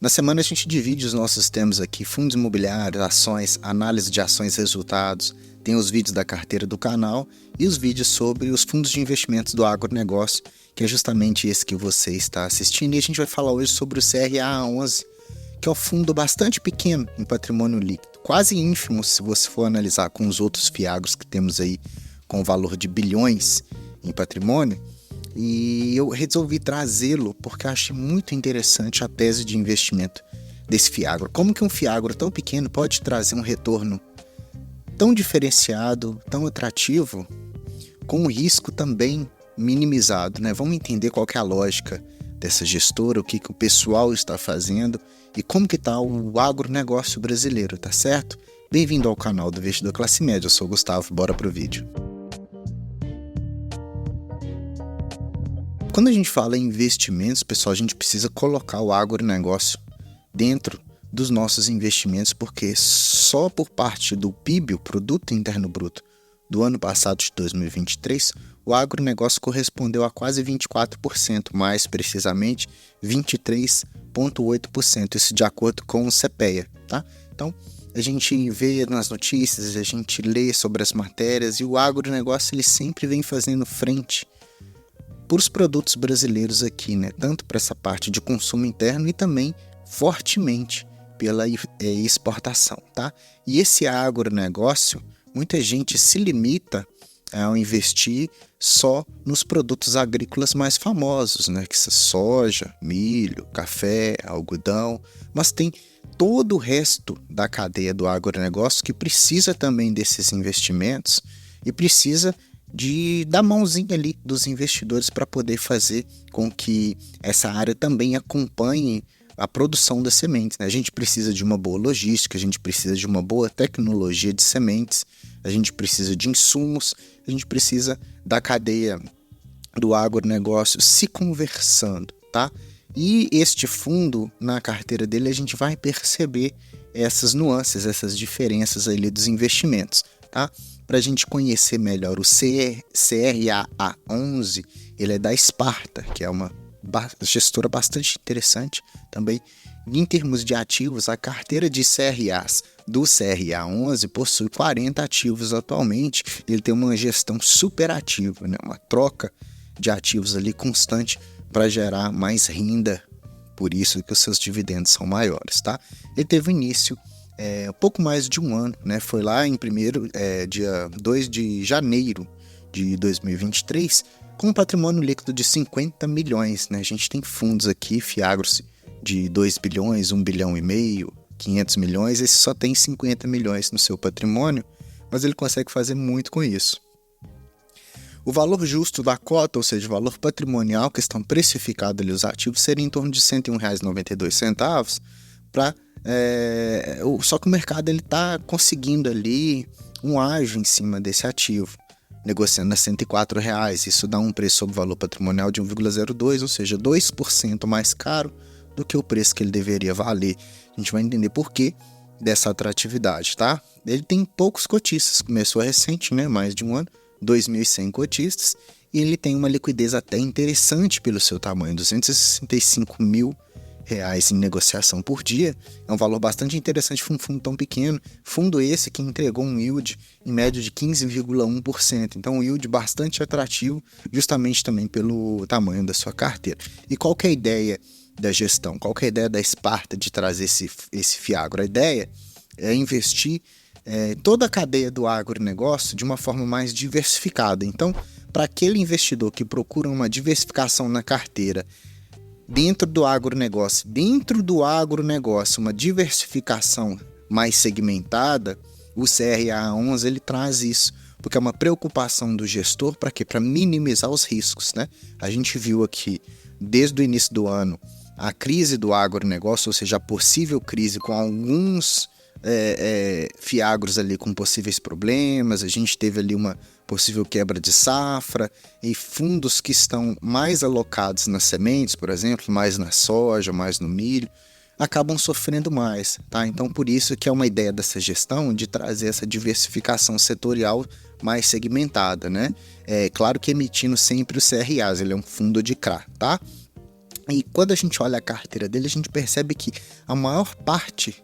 Na semana a gente divide os nossos temas aqui, fundos imobiliários, ações, análise de ações e resultados, tem os vídeos da carteira do canal e os vídeos sobre os fundos de investimentos do agronegócio, que é justamente esse que você está assistindo. E a gente vai falar hoje sobre o CRA11, que é um fundo bastante pequeno em patrimônio líquido, quase ínfimo se você for analisar com os outros fiagros que temos aí com o valor de bilhões em patrimônio. E eu resolvi trazê-lo porque eu achei muito interessante a tese de investimento desse fiagro. Como que um fiagro tão pequeno pode trazer um retorno tão diferenciado, tão atrativo, com um risco também minimizado, né? Vamos entender qual que é a lógica dessa gestora, o que o pessoal está fazendo e como que está o agronegócio brasileiro, tá certo? Bem-vindo ao canal do Investidor Classe Média, eu sou o Gustavo, bora pro vídeo. Quando a gente fala em investimentos, pessoal, a gente precisa colocar o agronegócio dentro dos nossos investimentos, porque só por parte do PIB, o Produto Interno Bruto, do ano passado de 2023, o agronegócio correspondeu a quase 24%, mais precisamente 23,8%, isso de acordo com o CPEA, tá? Então, a gente vê nas notícias, a gente lê sobre as matérias e o agronegócio ele sempre vem fazendo frente por os produtos brasileiros aqui, né? Tanto para essa parte de consumo interno e também fortemente pela exportação, tá? E esse agronegócio, muita gente se limita a investir só nos produtos agrícolas mais famosos, né? Que são soja, milho, café, algodão, mas tem todo o resto da cadeia do agronegócio que precisa também desses investimentos e precisa da mãozinha ali dos investidores para poder fazer com que essa área também acompanhe a produção das sementes, né? A gente precisa de uma boa logística, a gente precisa de uma boa tecnologia de sementes, a gente precisa de insumos, a gente precisa da cadeia do agronegócio se conversando, tá? E este fundo, na carteira dele, a gente vai perceber essas nuances, essas diferenças ali dos investimentos, tá? Para a gente conhecer melhor o CRA11, ele é da Sparta, que é uma gestora bastante interessante também. Em termos de ativos, a carteira de CRAs do CRA11 possui 40 ativos atualmente. Ele tem uma gestão super ativa, né? Uma troca de ativos ali constante para gerar mais renda, por isso que os seus dividendos são maiores, tá? Ele teve início pouco mais de um ano, né? Foi lá em dia 2 de janeiro de 2023, com um patrimônio líquido de 50 milhões, né? A gente tem fundos aqui, fiagros de 2 bilhões, 1 bilhão e meio, 500 milhões, esse só tem 50 milhões no seu patrimônio, mas ele consegue fazer muito com isso. O valor justo da cota, ou seja, o valor patrimonial que estão precificados ali os ativos, seria em torno de R$ 101,92 para só que o mercado está conseguindo ali um ágio em cima desse ativo, negociando a R$ 104,00. Isso dá um preço sobre valor patrimonial de 1,02, ou seja, 2% mais caro do que o preço que ele deveria valer. A gente vai entender por que dessa atratividade, tá? Ele tem poucos cotistas, começou recente, né? Mais de um ano, 2.100 cotistas, e ele tem uma liquidez até interessante pelo seu tamanho, R$265 mil em negociação por dia. É um valor bastante interessante para um fundo tão pequeno. Fundo esse que entregou um yield em média de 15,1%. Então um yield bastante atrativo, justamente também pelo tamanho da sua carteira. E qual que é a ideia da gestão? Qual que é a ideia da Sparta de trazer esse fiagro? A ideia é investir toda a cadeia do agronegócio de uma forma mais diversificada. Então, para aquele investidor que procura uma diversificação na carteira, dentro do agronegócio, uma diversificação mais segmentada, o CRA11 ele traz isso, porque é uma preocupação do gestor para quê? Para minimizar os riscos, né? A gente viu aqui, desde o início do ano, a crise do agronegócio, ou seja, a possível crise com alguns fiagros ali com possíveis problemas, a gente teve ali uma possível quebra de safra e fundos que estão mais alocados nas sementes, por exemplo, mais na soja, mais no milho, acabam sofrendo mais, tá? Então, por isso que é uma ideia dessa gestão de trazer essa diversificação setorial mais segmentada, né? É claro que emitindo sempre o CRAs, ele é um fundo de CRA, tá? E quando a gente olha a carteira dele, a gente percebe que a maior parte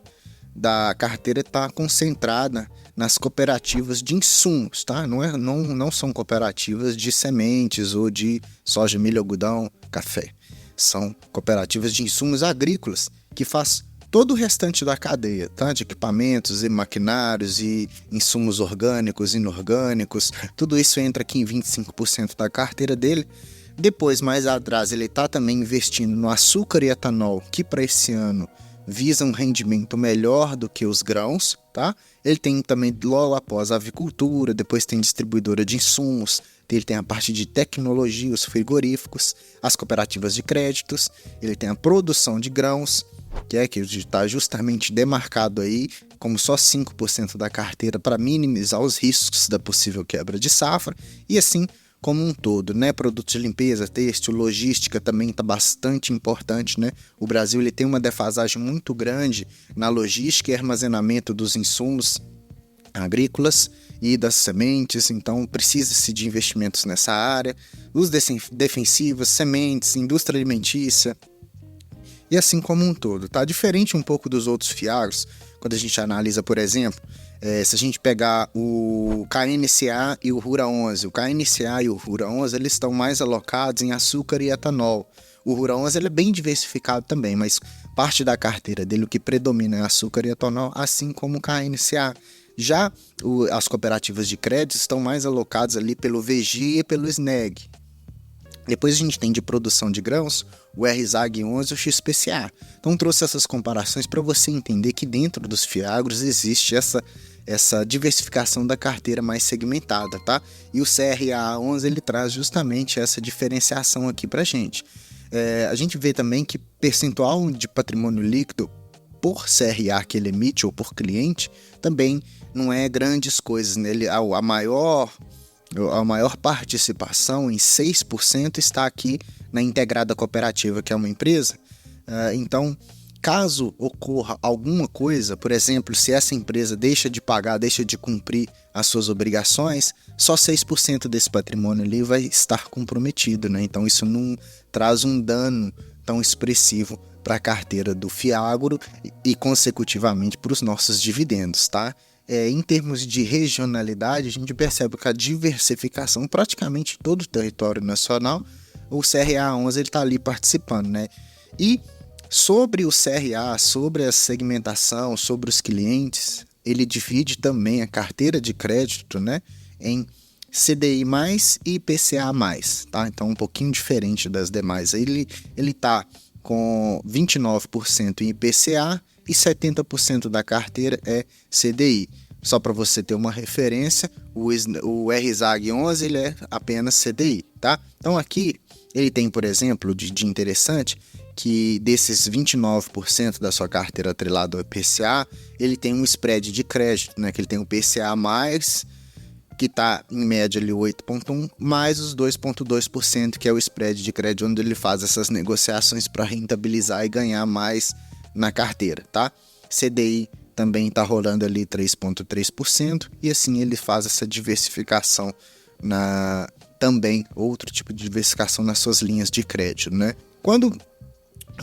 da carteira está concentrada nas cooperativas de insumos, tá? Não são cooperativas de sementes ou de soja, milho, algodão, café. São cooperativas de insumos agrícolas que faz todo o restante da cadeia, tá? De equipamentos e maquinários e insumos orgânicos, inorgânicos. Tudo isso entra aqui em 25% da carteira dele. Depois, mais atrás, ele está também investindo no açúcar e etanol, que para esse ano visa um rendimento melhor do que os grãos, tá? Ele tem também, logo após, a avicultura, depois tem distribuidora de insumos, ele tem a parte de tecnologia, os frigoríficos, as cooperativas de créditos, ele tem a produção de grãos, que está justamente demarcado aí como só 5% da carteira para minimizar os riscos da possível quebra de safra, e assim como um todo, né? Produtos de limpeza, têxtil, logística também está bastante importante, né? O Brasil ele tem uma defasagem muito grande na logística e armazenamento dos insumos agrícolas e das sementes, então precisa-se de investimentos nessa área, os defensivos, sementes, indústria alimentícia, e assim como um todo, tá? Diferente um pouco dos outros fiagros, quando a gente analisa, por exemplo, se a gente pegar o KNCA e o Rura 11, o KNCA e o Rura 11, eles estão mais alocados em açúcar e etanol. O Rura 11 ele é bem diversificado também, mas parte da carteira dele, o que predomina é açúcar e etanol, assim como o KNCA. Já as cooperativas de crédito estão mais alocadas ali pelo VG e pelo SNEG. Depois a gente tem de produção de grãos, o RZAG 11 e o XPCA. Então trouxe essas comparações para você entender que dentro dos fiagros existe essa diversificação da carteira mais segmentada, tá? E o CRA 11 ele traz justamente essa diferenciação aqui para a gente. A gente vê também que percentual de patrimônio líquido por CRA que ele emite ou por cliente também não é grandes coisas, né? A maior participação, em 6%, está aqui na Integrada Cooperativa, que é uma empresa. Então, caso ocorra alguma coisa, por exemplo, se essa empresa deixa de pagar, deixa de cumprir as suas obrigações, só 6% desse patrimônio ali vai estar comprometido, né? Então, isso não traz um dano tão expressivo para a carteira do Fiagro e consecutivamente, para os nossos dividendos, tá? Em termos de regionalidade, a gente percebe que a diversificação, praticamente todo o território nacional, o CRA 11 está ali participando, né? E sobre o CRA, sobre a segmentação, sobre os clientes, ele divide também a carteira de crédito, né, em CDI+, e IPCA+, tá? Então, um pouquinho diferente das demais. Ele está com 29% em IPCA e 70% da carteira é CDI. Só para você ter uma referência, o RZAG 11 ele é apenas CDI, tá? Então aqui ele tem, por exemplo, de interessante, que desses 29% da sua carteira atrelada ao IPCA, ele tem um spread de crédito, né? Que ele tem o PCA+, que está em média ali 8,1%, mais os 2,2%, que é o spread de crédito, onde ele faz essas negociações para rentabilizar e ganhar mais na carteira, tá? CDI também está rolando ali 3,3%, e assim ele faz essa diversificação também outro tipo de diversificação nas suas linhas de crédito, né? Quando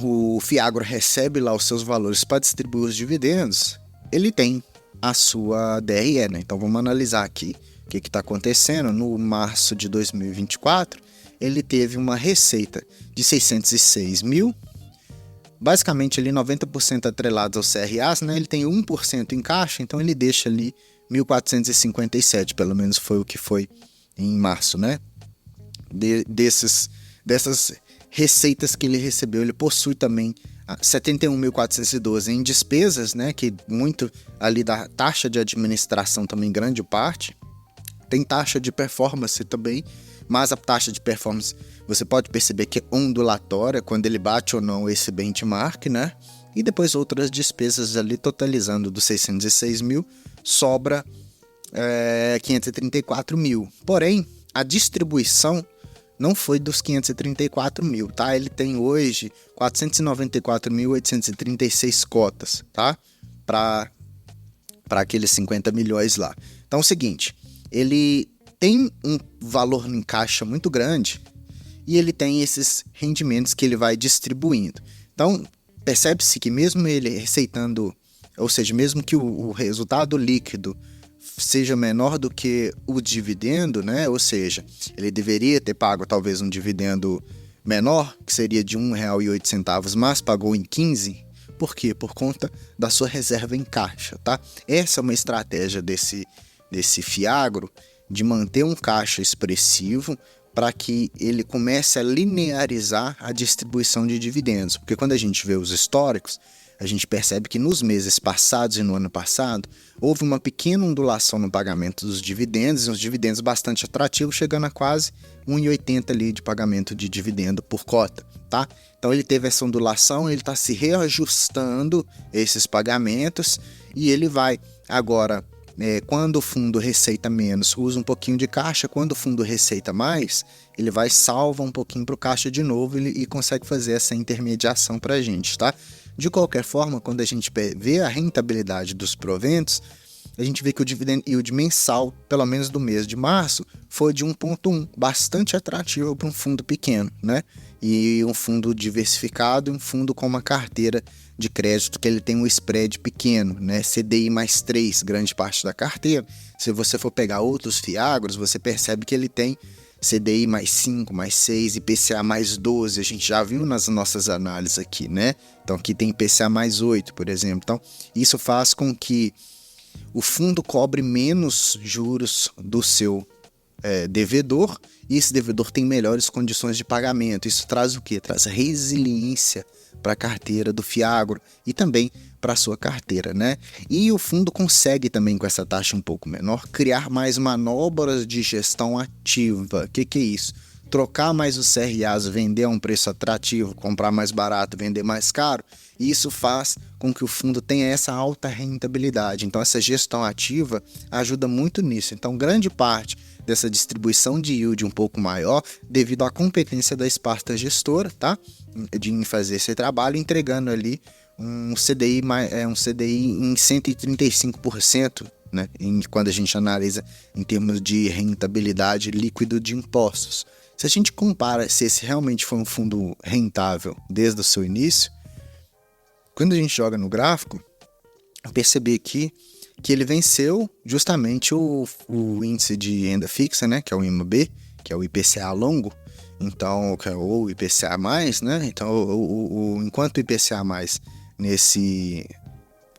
o Fiagro recebe lá os seus valores para distribuir os dividendos, ele tem a sua DRE, né? Então vamos analisar aqui o que está acontecendo. No março de 2024, ele teve uma receita de 606 mil, basicamente ali 90% atrelados ao CRAs, né? Ele tem 1% em caixa, então ele deixa ali 1.457, pelo menos foi o que foi em março, né? Dessas receitas que ele recebeu, ele possui também 71.412 em despesas, né? Que muito ali da taxa de administração também, grande parte. Tem taxa de performance também, mas a taxa de performance você pode perceber que é ondulatória quando ele bate ou não esse benchmark, né? E depois outras despesas ali, totalizando dos 606 mil, sobra 534 mil. Porém, a distribuição não foi dos 534 mil, tá? Ele tem hoje 494.836 cotas, tá? Para aqueles 50 milhões lá. Então é o seguinte, ele tem um valor em caixa muito grande e ele tem esses rendimentos que ele vai distribuindo. Então, percebe-se que mesmo ele receitando, ou seja, mesmo que o resultado líquido seja menor do que o dividendo, né? Ou seja, ele deveria ter pago talvez um dividendo menor, que seria de R$ 1,08, mas pagou em 15. Por quê? Por conta da sua reserva em caixa, tá? Essa é uma estratégia desse Fiagro, de manter um caixa expressivo para que ele comece a linearizar a distribuição de dividendos. Porque quando a gente vê os históricos, a gente percebe que nos meses passados e no ano passado, houve uma pequena ondulação no pagamento dos dividendos, e uns dividendos bastante atrativos, chegando a quase R$ 1,80 ali de pagamento de dividendo por cota, tá? Então ele teve essa ondulação, ele está se reajustando esses pagamentos, e ele vai agora, quando o fundo receita menos, usa um pouquinho de caixa, quando o fundo receita mais, ele vai salva um pouquinho para o caixa de novo e consegue fazer essa intermediação para a gente, tá? De qualquer forma, quando a gente vê a rentabilidade dos proventos, a gente vê que o dividend yield mensal, pelo menos do mês de março, foi de 1,1, bastante atrativo para um fundo pequeno, né? E um fundo diversificado, um fundo com uma carteira de crédito que ele tem um spread pequeno, né? CDI mais 3, grande parte da carteira. Se você for pegar outros Fiagros, você percebe que ele tem CDI mais 5, mais 6, IPCA mais 12, a gente já viu nas nossas análises aqui, né? Então aqui tem IPCA mais 8, por exemplo. Então isso faz com que o fundo cobre menos juros do seu devedor, e esse devedor tem melhores condições de pagamento. Isso traz o quê? Traz resiliência para a carteira do Fiagro e também para a sua carteira, né? E o fundo consegue também, com essa taxa um pouco menor, criar mais manobras de gestão ativa. O que é isso? Trocar mais os CRAs, vender a um preço atrativo, comprar mais barato, vender mais caro, e isso faz com que o fundo tenha essa alta rentabilidade. Então essa gestão ativa ajuda muito nisso. Então grande parte dessa distribuição de yield um pouco maior devido à competência da Sparta gestora, tá? De fazer esse trabalho, entregando ali um CDI em 135%, né? Quando a gente analisa em termos de rentabilidade líquido de impostos. Se a gente compara se esse realmente foi um fundo rentável desde o seu início, quando a gente joga no gráfico, perceber aqui que ele venceu justamente o índice de renda fixa, né, que é o IMAB, que é o IPCA longo, então, ou IPCA+, né? Então, enquanto o IPCA+, nesse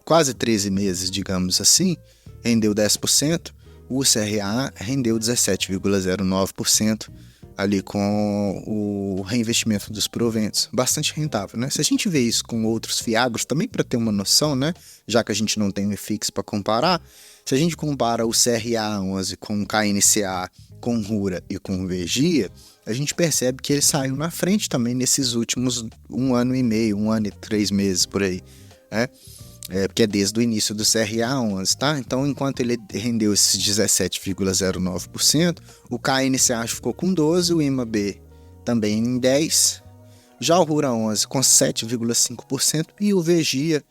quase 13 meses, digamos assim, rendeu 10%, o CRA rendeu 17,09%, ali com o reinvestimento dos proventos, bastante rentável, né? Se a gente vê isso com outros Fiagros, também para ter uma noção, né? Já que a gente não tem um IFIX para comparar, se a gente compara o CRA 11 com o KNCA, com Rura e com o Vergia, a gente percebe que ele saiu na frente também nesses últimos 1 ano e meio, 1 ano e 3 meses por aí, né? Porque é desde o início do CRA 11, tá? Então, enquanto ele rendeu esses 17,09%, o KNCA ficou com 12%, o IMAB também em 10%, já o Rura 11 com 7,5% e o Vergia,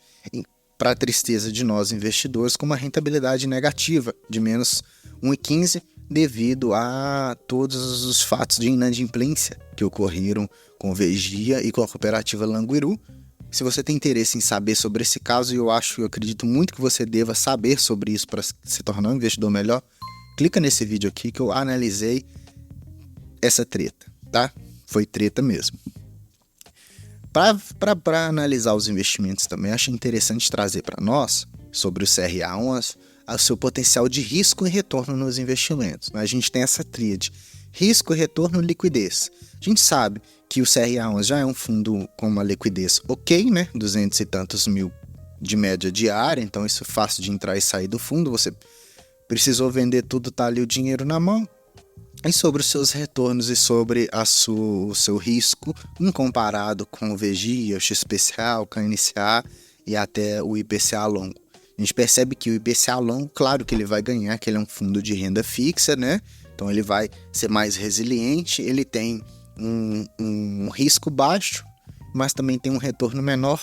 para tristeza de nós investidores, com uma rentabilidade negativa de menos 1,15%, devido a todos os fatos de inadimplência que ocorreram com o Vergia e com a cooperativa Languiru. Se você tem interesse em saber sobre esse caso, e eu acredito muito que você deva saber sobre isso para se tornar um investidor melhor, clica nesse vídeo aqui que eu analisei essa treta, tá? Foi treta mesmo. Para analisar os investimentos também, acho interessante trazer para nós, sobre o CRA 11, o seu potencial de risco e retorno nos investimentos, né? A gente tem essa tríade: risco, retorno e liquidez. A gente sabe que o CRA 11 já é um fundo com uma liquidez ok, né? 200 e tantos mil de média diária, então isso é fácil de entrar e sair do fundo. Você precisou vender tudo, tá ali o dinheiro na mão. E sobre os seus retornos e sobre o seu risco, comparado com o VGIA, o XPCA, o KNCA e até o IPCA longo. A gente percebe que o IPCA longo, claro que ele vai ganhar, que ele é um fundo de renda fixa, né? Então ele vai ser mais resiliente, ele tem um risco baixo, mas também tem um retorno menor.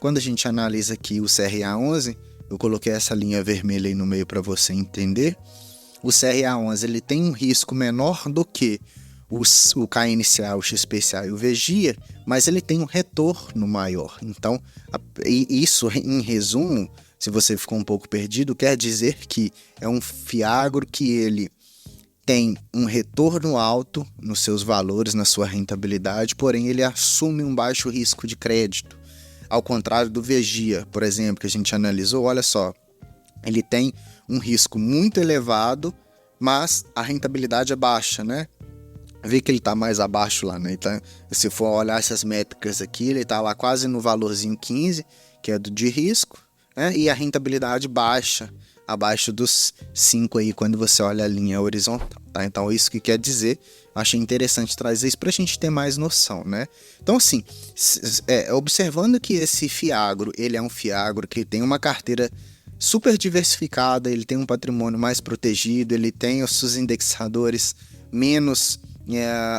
Quando a gente analisa aqui o CRA 11, eu coloquei essa linha vermelha aí no meio para você entender. O CRA 11 ele tem um risco menor do que o KNCA, o XPCA e o VGIA, mas ele tem um retorno maior. Então, isso em resumo, se você ficou um pouco perdido, quer dizer que é um Fiagro que ele tem um retorno alto nos seus valores, na sua rentabilidade, porém ele assume um baixo risco de crédito. Ao contrário do VGIA, por exemplo, que a gente analisou, olha só, ele tem um risco muito elevado, mas a rentabilidade é baixa, né? Vê que ele está mais abaixo lá, né? Então, se for olhar essas métricas aqui, ele está lá quase no valorzinho 15, que é do de risco, né? E a rentabilidade baixa, abaixo dos 5 aí, quando você olha a linha horizontal, tá? Então, isso que quer dizer, achei interessante trazer isso para a gente ter mais noção, né? Então, assim, observando que esse Fiagro, ele é um Fiagro que tem uma carteira super diversificada, ele tem um patrimônio mais protegido, ele tem os seus indexadores menos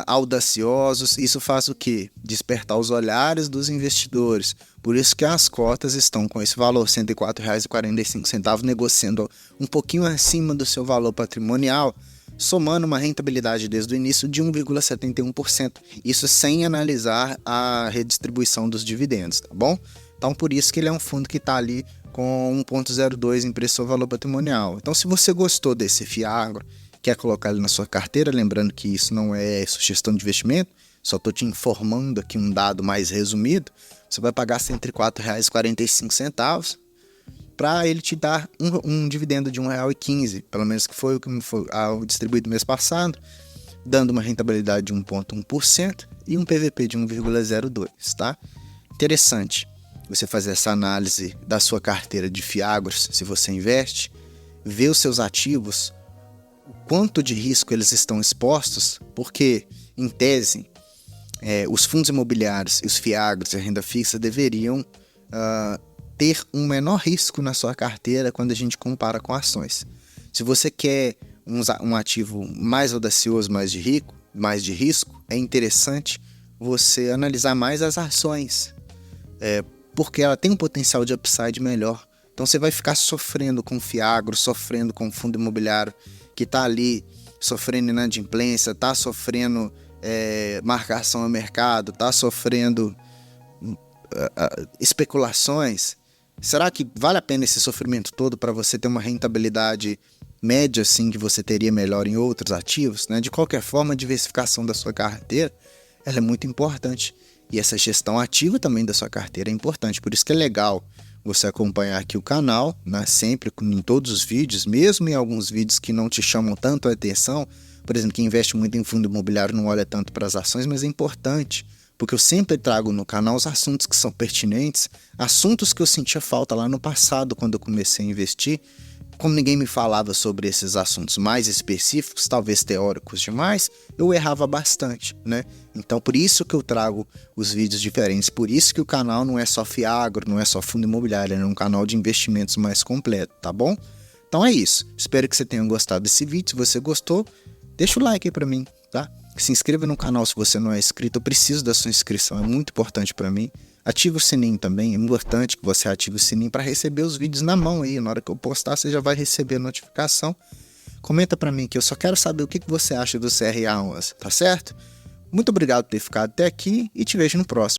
audaciosos. Isso faz o quê? Despertar os olhares dos investidores. Por isso que as cotas estão com esse valor, R$ 104,45, negociando um pouquinho acima do seu valor patrimonial, somando uma rentabilidade desde o início de 1,71%. Isso sem analisar a redistribuição dos dividendos, tá bom? Então, por isso que ele é um fundo que está ali com 1,02 em preço ao valor patrimonial. Então, se você gostou desse Fiagro, quer colocar ele na sua carteira, lembrando que isso não é sugestão de investimento, só estou te informando aqui um dado mais resumido, você vai pagar R$ 104,45 para ele te dar um dividendo de R$ 1,15, pelo menos que foi o que me foi distribuído mês passado, dando uma rentabilidade de 1,1% e um PVP de 1,02, tá? Interessante você fazer essa análise da sua carteira de Fiagros, se você investe, ver os seus ativos, quanto de risco eles estão expostos, porque, em tese, os fundos imobiliários, os Fiagros e a renda fixa deveriam ter um menor risco na sua carteira quando a gente compara com ações. Se você quer um ativo mais audacioso, mais de risco, é interessante você analisar mais as ações, porque ela tem um potencial de upside melhor. Então você vai ficar sofrendo com Fiagro, sofrendo com fundo imobiliário que está ali sofrendo inadimplência, está sofrendo marcação a mercado, está sofrendo especulações. Será que vale a pena esse sofrimento todo para você ter uma rentabilidade média assim que você teria melhor em outros ativos, né? De qualquer forma, a diversificação da sua carteira ela é muito importante. E essa gestão ativa também da sua carteira é importante. Por isso que é legal você acompanhar aqui o canal, né? Sempre em todos os vídeos, mesmo em alguns vídeos que não te chamam tanto a atenção. Por exemplo, quem investe muito em fundo imobiliário não olha tanto para as ações, mas é importante, porque eu sempre trago no canal os assuntos que são pertinentes, assuntos que eu sentia falta lá no passado quando eu comecei a investir. Como ninguém me falava sobre esses assuntos mais específicos, talvez teóricos demais, eu errava bastante, né? Então, por isso que eu trago os vídeos diferentes, por isso que o canal não é só Fiagro, não é só fundo imobiliário, é um canal de investimentos mais completo, tá bom? Então é isso, espero que você tenha gostado desse vídeo. Se você gostou, deixa o like aí pra mim, tá? Se inscreva no canal se você não é inscrito, eu preciso da sua inscrição, é muito importante pra mim. Ative o sininho também, é importante que você ative o sininho para receber os vídeos na mão aí. Na hora que eu postar, você já vai receber a notificação. Comenta para mim que eu só quero saber o que você acha do CRA11, tá certo? Muito obrigado por ter ficado até aqui e te vejo no próximo.